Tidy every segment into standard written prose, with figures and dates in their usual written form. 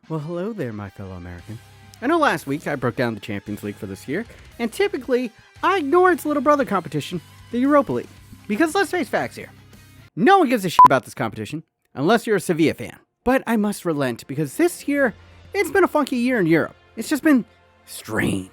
Well, hello there, my fellow American. I know last week I broke down the Champions League for this year, and typically I ignore its little brother competition, the Europa League. Because let's face facts here. No one gives a shit about this competition, unless you're a Sevilla fan. But I must relent, because this year, it's been a funky year in Europe. It's just been strange.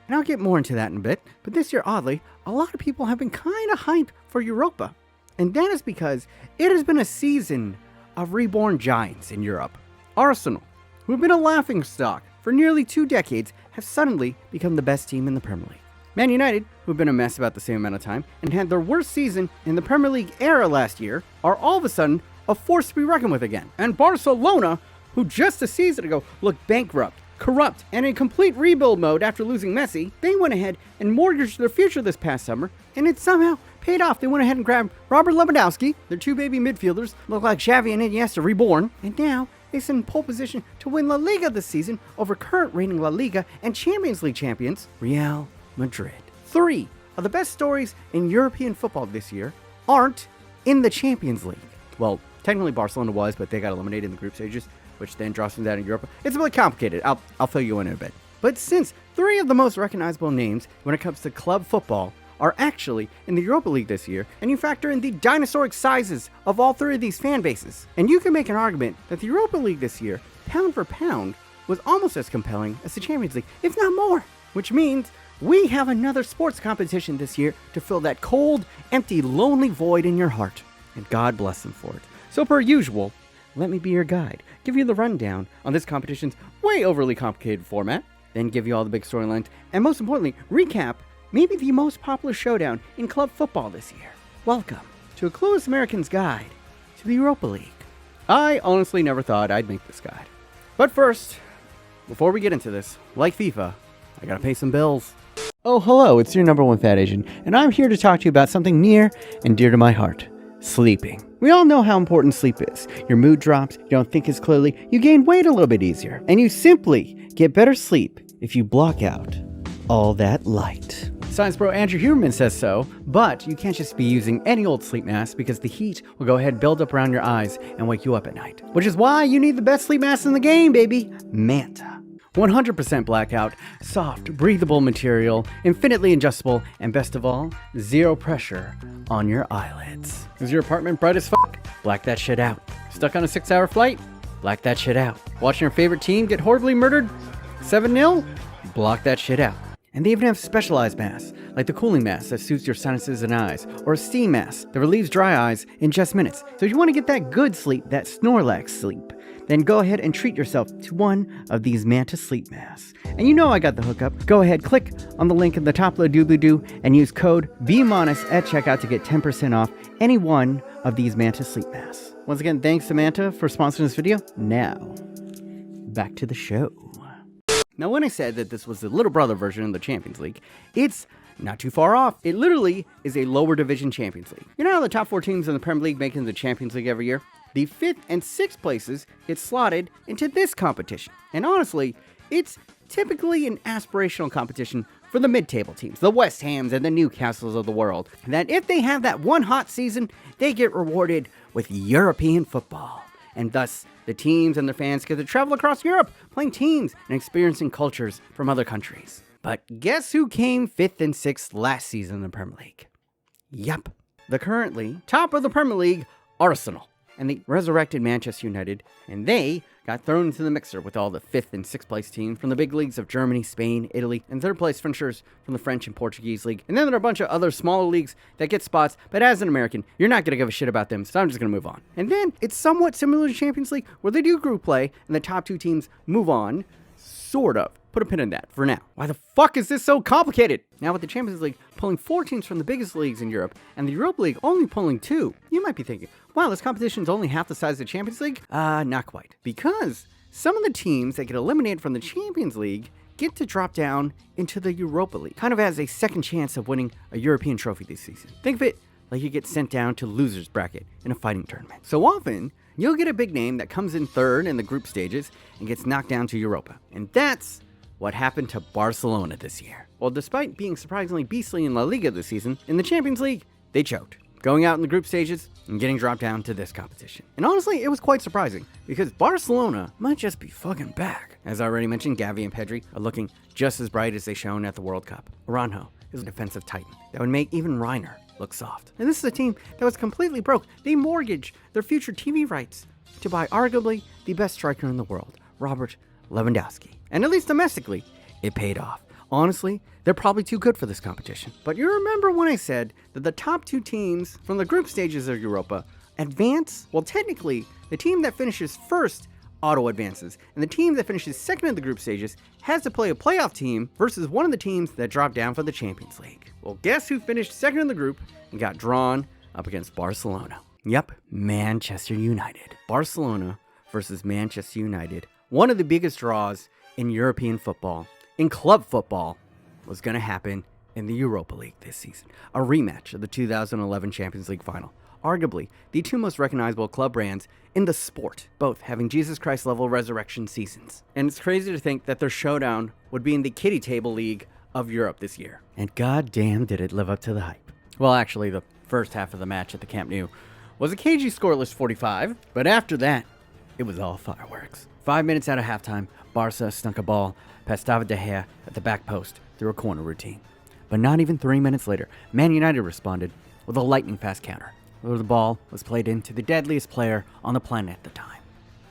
And I'll get more into that in a bit, but this year, oddly, a lot of people have been kind of hyped for Europa. And that is because it has been a season of reborn giants in Europe. Arsenal, who have been a laughingstock for nearly 2 decades, have suddenly become the best team in the Premier League. Man United, who have been a mess about the same amount of time and had their worst season in the Premier League era last year, are all of a sudden a force to be reckoned with again. And Barcelona, who just a season ago looked bankrupt, corrupt, and in complete rebuild mode after losing Messi, they went ahead and mortgaged their future this past summer, and it somehow paid off. They went ahead and grabbed Robert Lewandowski, their 2 baby midfielders, look like Xavi and Iniesta reborn, and now they sit in pole position to win La Liga this season over current reigning La Liga and Champions League champions, Real Madrid. 3 of the best stories in European football this year aren't in the Champions League. Well, technically Barcelona was, but they got eliminated in the group stages, which then draws them down in Europa. It's a bit complicated. I'll fill you in a bit. But since 3 of the most recognizable names when it comes to club football are actually in the Europa League this year, and you factor in the dinosauric sizes of all 3 of these fan bases, and you can make an argument that the Europa League this year, pound for pound, was almost as compelling as the Champions League, if not more. Which means we have another sports competition this year to fill that cold, empty, lonely void in your heart, and God bless them for it. So per usual, let me be your guide, give you the rundown on this competition's way overly complicated format, then give you all the big storylines, and most importantly, recap maybe the most popular showdown in club football this year. Welcome to a Clueless American's guide to the Europa League. I honestly never thought I'd make this guide. But first, before we get into this, like FIFA, I gotta pay some bills. Oh, hello, it's your number 1 fat Asian, and I'm here to talk to you about something near and dear to my heart. Sleeping. We all know how important sleep is. Your mood drops, you don't think as clearly, you gain weight a little bit easier, and you simply get better sleep if you block out all that light. Science bro Andrew Huberman says so, but you can't just be using any old sleep mask because the heat will go ahead and build up around your eyes and wake you up at night. Which is why you need the best sleep mask in the game, baby. Manta. 100% blackout, soft, breathable material, infinitely adjustable, and best of all, 0 pressure on your eyelids. Is your apartment bright as fuck? Black that shit out. Stuck on a 6-hour flight? Black that shit out. Watching your favorite team get horribly murdered? 7-0? Block that shit out. And they even have specialized masks, like the cooling mask that suits your sinuses and eyes, or a steam mask that relieves dry eyes in just minutes. So if you want to get that good sleep, that Snorlax sleep, then go ahead and treat yourself to one of these Manta sleep masks. And you know I got the hookup. Go ahead, click on the link in the top of the doobly-doo and use code BMOnus at checkout to get 10% off any one of these Manta sleep masks. Once again, thanks to Manta for sponsoring this video. Now, back to the show. Now, when I said that this was the little brother version of the Champions League, it's not too far off. It literally is a lower division Champions League. You know how the top 4 teams in the Premier League make it into the Champions League every year? The 5th and 6th places get slotted into this competition. And honestly, it's typically an aspirational competition for the mid-table teams, the West Hams and the Newcastles of the world, that if they have that one hot season, they get rewarded with European football. And thus, the teams and their fans get to travel across Europe, playing teams and experiencing cultures from other countries. But guess who came 5th and 6th last season in the Premier League? Yup, the currently top of the Premier League, Arsenal, and the resurrected Manchester United, and they got thrown into the mixer with all the 5th and 6th place teams from the big leagues of Germany, Spain, Italy, and 3rd place finishers from the French and Portuguese league. And then there are a bunch of other smaller leagues that get spots, but as an American, you're not going to give a shit about them, so I'm just going to move on. And then it's somewhat similar to Champions League, where they do group play, and the top 2 teams move on, sort of. Put a pin in that for now. Why the fuck is this so complicated? Now with the Champions League pulling 4 teams from the biggest leagues in Europe, and the Europa League only pulling 2, you might be thinking, wow, this competition is only half the size of the Champions League? Not quite. Because some of the teams that get eliminated from the Champions League get to drop down into the Europa League, kind of as a second chance of winning a European trophy this season. Think of it like you get sent down to loser's bracket in a fighting tournament. So often, you'll get a big name that comes in 3rd in the group stages and gets knocked down to Europa. And that's what happened to Barcelona this year. Well, despite being surprisingly beastly in La Liga this season, in the Champions League, they choked. going out in the group stages and getting dropped down to this competition. And honestly, it was quite surprising because Barcelona might just be fucking back. As I already mentioned, Gavi and Pedri are looking just as bright as they shone at the World Cup. Aranjo is a defensive titan that would make even Reiner look soft. And this is a team that was completely broke. They mortgaged their future TV rights to buy arguably the best striker in the world, Robert Lewandowski. And at least domestically, it paid off. Honestly, they're probably too good for this competition. But you remember when I said that the top two teams from the group stages of Europa advance? Well, technically, the team that finishes first auto advances, and the team that finishes second in the group stages has to play a playoff team versus one of the teams that dropped down for the Champions League. Well, guess who finished second in the group and got drawn up against Barcelona? Yep, Manchester United. Barcelona versus Manchester United. One of the biggest draws in European football, in club football, was going to happen in the Europa League this season. A rematch of the 2011 Champions League final. Arguably, the two most recognizable club brands in the sport, both having Jesus Christ level resurrection seasons. And it's crazy to think that their showdown would be in the kiddie table league of Europe this year. And goddamn did it live up to the hype. Well, actually, the first half of the match at the Camp Nou was a cagey scoreless 45, but after that, it was all fireworks. 5 minutes out of halftime, Barca snuck a ball past David De Gea at the back post through a corner routine. But not even 3 minutes later, Man United responded with a lightning-fast counter, where the ball was played into the deadliest player on the planet at the time,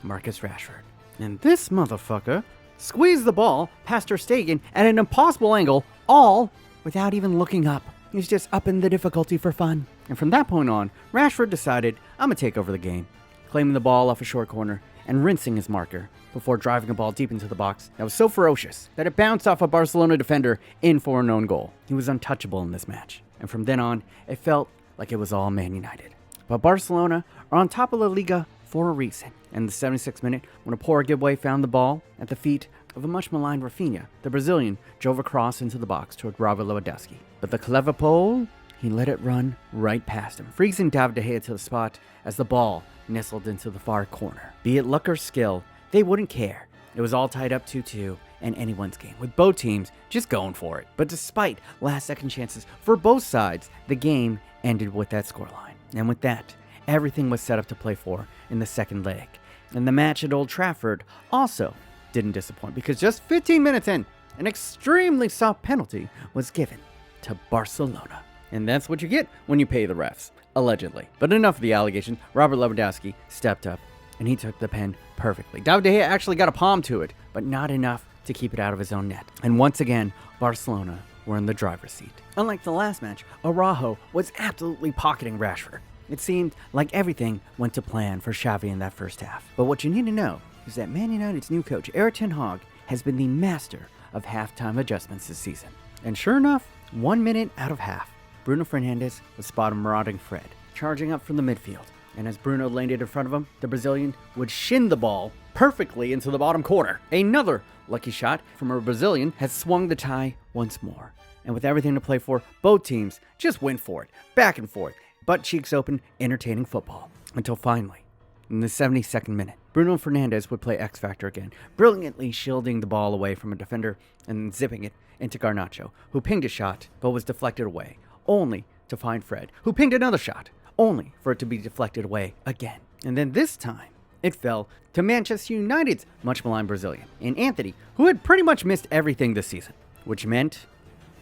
Marcus Rashford. And this motherfucker squeezed the ball past Ter Stegen at an impossible angle, all without even looking up. He was just upping the difficulty for fun. And from that point on, Rashford decided, I'm gonna take over the game, claiming the ball off a short corner and rinsing his marker before driving a ball deep into the box that was so ferocious that it bounced off a Barcelona defender in for a known goal. He was untouchable in this match. And from then on, it felt like it was all Man United. But Barcelona are on top of La Liga for a reason. And the 76th minute, when a poor giveaway found the ball at the feet of a much maligned Rafinha, the Brazilian drove a cross into the box toward Robert Lewandowski. But the clever Pole, he let it run right past him, freezing David De Gea to the spot as the ball nestled into the far corner. Be it luck or skill, they wouldn't care. It was all tied up 2-2 and anyone's game, with both teams just going for it. But despite last-second chances for both sides, the game ended with that scoreline. And with that, everything was set up to play for in the second leg. And the match at Old Trafford also didn't disappoint, because just 15 minutes in, an extremely soft penalty was given to Barcelona. And that's what you get when you pay the refs, allegedly. But enough of the allegations. Robert Lewandowski stepped up, and he took the pen perfectly. David De Gea actually got a palm to it, but not enough to keep it out of his own net. And once again, Barcelona were in the driver's seat. Unlike the last match, Araujo was absolutely pocketing Rashford. It seemed like everything went to plan for Xavi in that first half. But what you need to know is that Man United's new coach, Erik ten Hag, has been the master of halftime adjustments this season. And sure enough, 1 minute out of half, Bruno Fernandes would spot a marauding Fred, charging up from the midfield. And as Bruno landed in front of him, the Brazilian would shin the ball perfectly into the bottom corner. Another lucky shot from a Brazilian has swung the tie once more. And with everything to play for, both teams just went for it, back and forth, butt cheeks open, entertaining football. Until finally, in the 72nd minute, Bruno Fernandes would play X Factor again, brilliantly shielding the ball away from a defender and zipping it into Garnacho, who pinged a shot but was deflected away, only to find Fred, who pinged another shot, only for it to be deflected away again. And then this time, it fell to Manchester United's much maligned Brazilian, and Anthony, who had pretty much missed everything this season, which meant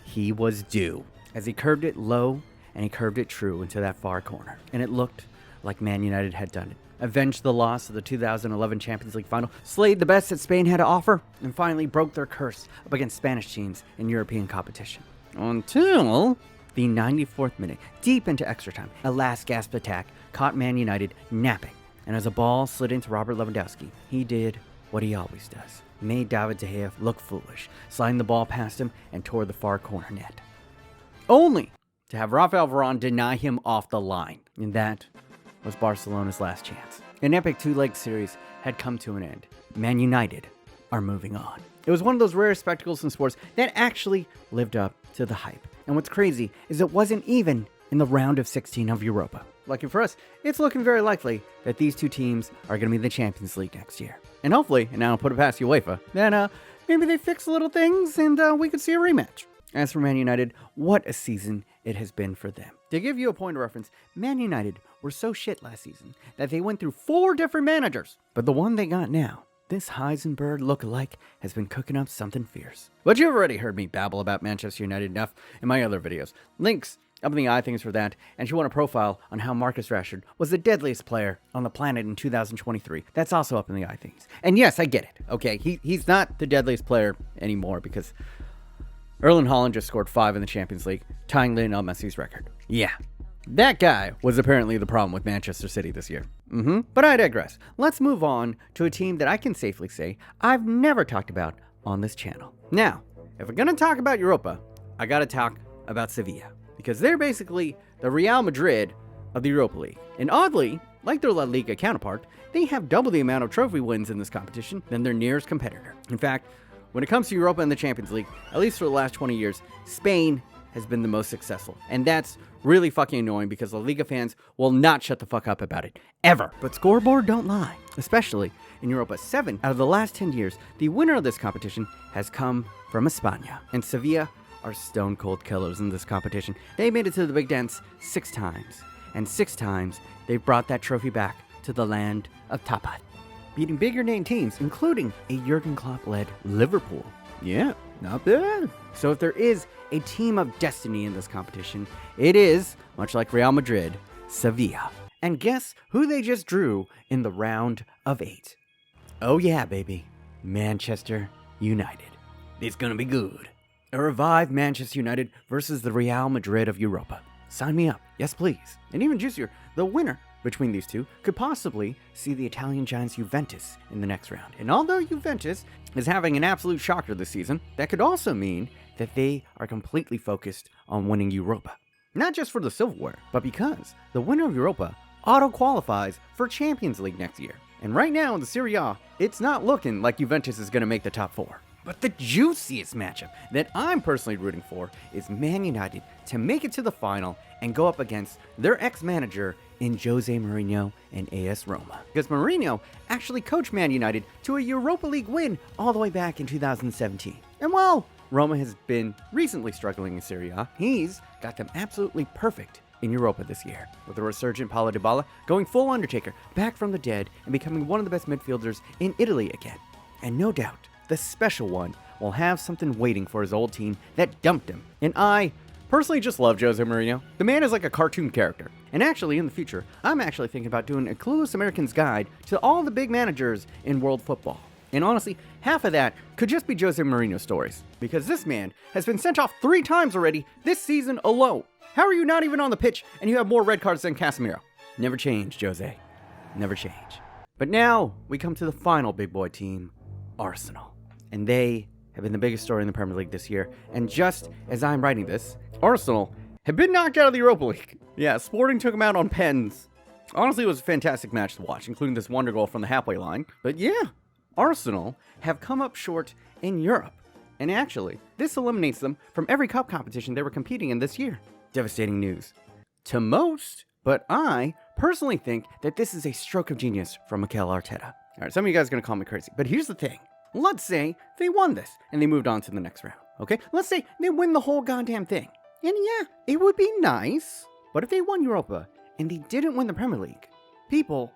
he was due, as he curved it low and he curved it true into that far corner. And it looked like Man United had done it. Avenged the loss of the 2011 Champions League final, slayed the best that Spain had to offer, and finally broke their curse up against Spanish teams in European competition. Until the 94th minute, deep into extra time, a last-gasp attack caught Man United napping. And as a ball slid into Robert Lewandowski, he did what he always does. Made David De Gea look foolish, sliding the ball past him and toward the far corner net. Only to have Rafael Varane deny him off the line. And that was Barcelona's last chance. An epic two-leg series had come to an end. Man United are moving on. It was one of those rare spectacles in sports that actually lived up to the hype. And what's crazy is it wasn't even in the round of 16 of Europa. Lucky for us, it's looking very likely that these two teams are going to be in the Champions League next year. And hopefully, and I'll put it past UEFA, then maybe they fix little things and we could see a rematch. As for Man United, what a season it has been for them. To give you a point of reference, Man United were so shit last season that they went through 4 different managers. But the one they got now, this Heisenberg lookalike, has been cooking up something fierce. But you've already heard me babble about Manchester United enough in my other videos. Links up in the eye things for that, and if you want a profile on how Marcus Rashford was the deadliest player on the planet in 2023, that's also up in the eye things. And yes, I get it, okay? He's not the deadliest player anymore because Erling Haaland just scored 5 in the Champions League, tying Lionel Messi's record. Yeah, that guy was apparently the problem with Manchester City this year. But I digress. Let's move on to a team that I can safely say I've never talked about on this channel. Now, if we're going to talk about Europa, I got to talk about Sevilla, because they're basically the Real Madrid of the Europa League. And oddly, like their La Liga counterpart, they have double the amount of trophy wins in this competition than their nearest competitor. In fact, when it comes to Europa and the Champions League, at least for the last 20 years, Spain has been the most successful. And that's really fucking annoying because La Liga fans will not shut the fuck up about it, ever. But scoreboard don't lie, especially in Europa. 7 out of the last 10 years, the winner of this competition has come from España. And Sevilla are stone cold killers in this competition. They made it to the big dance 6 times. And 6 times, they've brought that trophy back to the land of tapas, beating bigger name teams, including a Jurgen Klopp-led Liverpool. Yeah, not bad. So if there is a team of destiny in this competition, it is, much like Real Madrid, Sevilla. And guess who they just drew in the round of 8? Oh yeah, baby. Manchester United. It's gonna be good. A revived Manchester United versus the Real Madrid of Europa. Sign me up. Yes, please. And even juicier, the winner between these two could possibly see the Italian giants Juventus in the next round. And although Juventus is having an absolute shocker this season, that could also mean that they are completely focused on winning Europa. Not just for the silverware, but because the winner of Europa auto-qualifies for Champions League next year. And right now in the Serie A, it's not looking like Juventus is going to make the top 4. But the juiciest matchup that I'm personally rooting for is Man United to make it to the final and go up against their ex-manager in Jose Mourinho and AS Roma. Because Mourinho actually coached Man United to a Europa League win all the way back in 2017. And while Roma has been recently struggling in Serie A, he's got them absolutely perfect in Europa this year, with the resurgent Paulo Dybala going full Undertaker, back from the dead and becoming one of the best midfielders in Italy again. And no doubt, the special one will have something waiting for his old team that dumped him. And I personally just love Jose Mourinho. The man is like a cartoon character. And actually, in the future, I'm actually thinking about doing a Clueless American's guide to all the big managers in world football. And honestly, half of that could just be Jose Mourinho stories, because this man has been sent off 3 times already this season alone. How are you not even on the pitch and you have more red cards than Casemiro? Never change, Jose. Never change. But now we come to the final big boy team, Arsenal. And they have been the biggest story in the Premier League this year. And just as I'm writing this, Arsenal have been knocked out of the Europa League. Yeah, Sporting took them out on pens. Honestly, it was a fantastic match to watch, including this wonder goal from the halfway line. But yeah, Arsenal have come up short in Europe. And actually, this eliminates them from every cup competition they were competing in this year. Devastating news to most, but I personally think that this is a stroke of genius from Mikel Arteta. All right, some of you guys are going to call me crazy, but here's the thing. Let's say they won this and they moved on to the next round, okay? Let's say they win the whole goddamn thing. And yeah, it would be nice, but if they won Europa and they didn't win the Premier League, people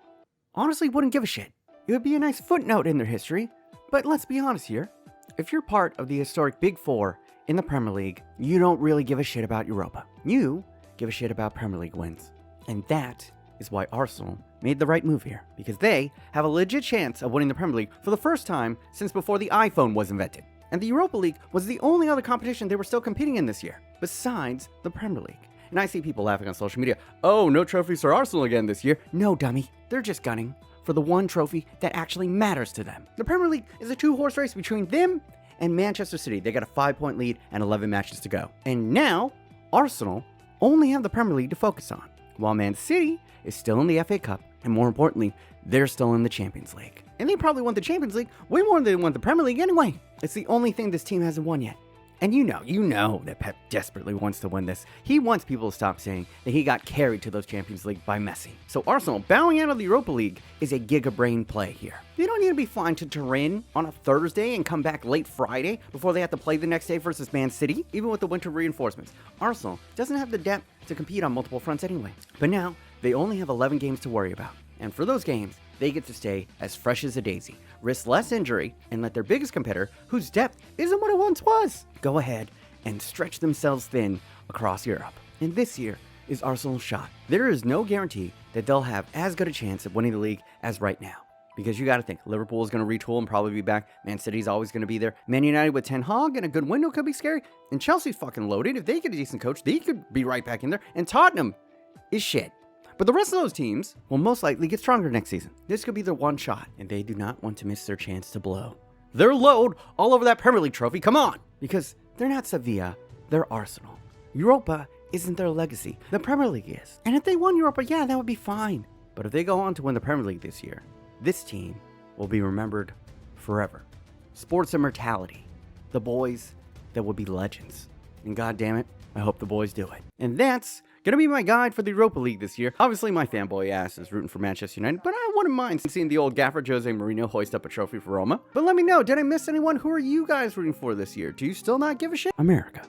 honestly wouldn't give a shit. It would be a nice footnote in their history, but let's be honest here. If you're part of the historic Big Four in the Premier League, you don't really give a shit about Europa. You give a shit about Premier League wins. And that is why Arsenal made the right move here, because they have a legit chance of winning the Premier League for the first time since before the iPhone was invented. And the Europa League was the only other competition they were still competing in this year, besides the Premier League. And I see people laughing on social media, oh, no trophies for Arsenal again this year. No, dummy. They're just gunning for the one trophy that actually matters to them. The Premier League is a 2-horse race between them and Manchester City. They got a 5-point lead and 11 matches to go. And now, Arsenal only have the Premier League to focus on, while Man City is still in the FA Cup, and more importantly, they're still in the Champions League. And they probably won the Champions League way more than they won the Premier League anyway. It's the only thing this team hasn't won yet. And you know that Pep desperately wants to win this. He wants people to stop saying that he got carried to those Champions League by Messi. So Arsenal bowing out of the Europa League is a giga-brain play here. They don't need to be flying to Turin on a Thursday and come back late Friday before they have to play the next day versus Man City, even with the winter reinforcements. Arsenal doesn't have the depth to compete on multiple fronts anyway. But now, they only have 11 games to worry about. And for those games, they get to stay as fresh as a daisy, risk less injury, and let their biggest competitor, whose depth isn't what it once was, go ahead and stretch themselves thin across Europe. And this year is Arsenal's shot. There is no guarantee that they'll have as good a chance of winning the league as right now. Because you got to think, Liverpool is going to retool and probably be back. Man City's always going to be there. Man United with Ten Hag and a good window could be scary. And Chelsea's fucking loaded. If they get a decent coach, they could be right back in there. And Tottenham is shit. But the rest of those teams will most likely get stronger next season. This could be their one shot, and they do not want to miss their chance to blow their load all over that Premier League trophy. Come on! Because they're not Sevilla, they're Arsenal. Europa isn't their legacy. The Premier League is. And if they won Europa, yeah, that would be fine. But if they go on to win the Premier League this year, this team will be remembered forever. Sports immortality. The boys that would be legends. And god damn it, I hope the boys do it. And that's gonna be my guide for the Europa League this year. Obviously, my fanboy ass is rooting for Manchester United, but I wouldn't mind seeing the old gaffer Jose Mourinho hoist up a trophy for Roma. But let me know, did I miss anyone? Who are you guys rooting for this year? Do you still not give a shit? America.